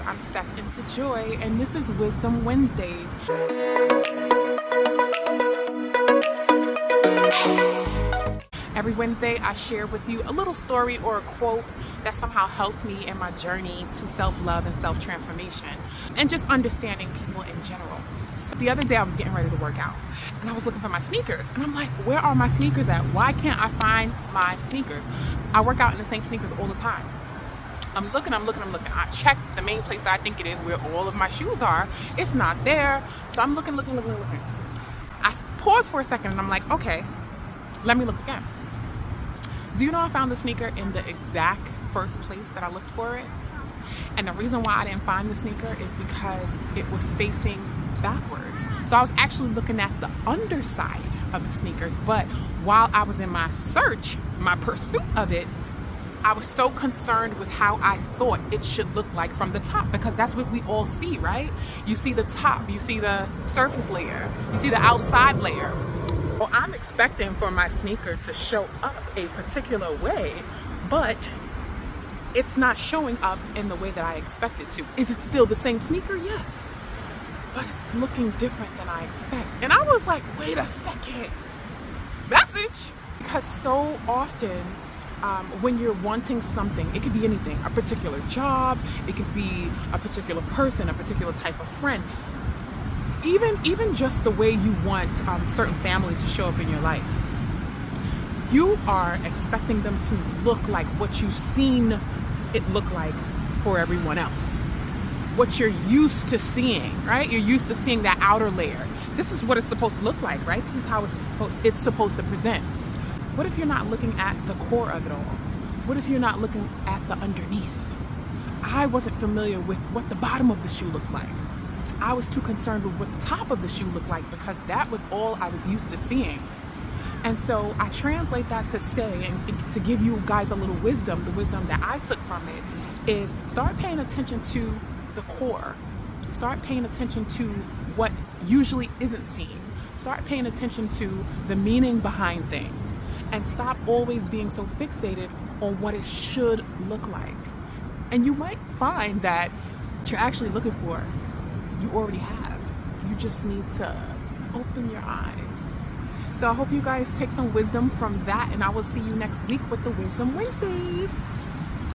I'm Steph into Joy, and this is Wisdom Wednesdays. Every Wednesday, I share with you a little story or a quote that somehow helped me in my journey to self-love and self-transformation, and just understanding people in general. So the other day, I was getting ready to work out, and I was looking for my sneakers, and I'm like, where are my sneakers at? Why can't I find my sneakers? I work out in the same sneakers all the time. I'm looking. I check the main place that I think it is where all of my shoes are. It's not there. So I'm looking. I pause for a second and I'm like, okay, let me look again. Do you know I found the sneaker in the exact first place that I looked for it? And the reason why I didn't find the sneaker is because it was facing backwards. So I was actually looking at the underside of the sneakers. But while I was in my search, my pursuit of it, I was so concerned with how I thought it should look like from the top, because that's what we all see, right? You see the top, you see the surface layer, you see the outside layer. Well, I'm expecting for my sneaker to show up a particular way, but it's not showing up in the way that I expect it to. Is it still the same sneaker? Yes, but it's looking different than I expect. And I was like, wait a second, message? Because so often, when you're wanting something, it could be anything, a particular job, it could be a particular person, a particular type of friend, even just the way you want certain families to show up in your life. You are expecting them to look like what you've seen it look like for everyone else, what you're used to seeing, right? You're used to seeing that outer layer. This is what it's supposed to look like, right? This is how it's supposed to present. What if you're not looking at the core of it all? What if you're not looking at the underneath? I wasn't familiar with what the bottom of the shoe looked like. I was too concerned with what the top of the shoe looked like, because that was all I was used to seeing. And so I translate that to say, and to give you guys a little wisdom, the wisdom that I took from it is start paying attention to the core. Start paying attention to what usually isn't seen. Start paying attention to the meaning behind things. And stop always being so fixated on what it should look like. And you might find that what you're actually looking for, you already have. You just need to open your eyes. So I hope you guys take some wisdom from that, and I will see you next week with the Wisdom Wednesdays.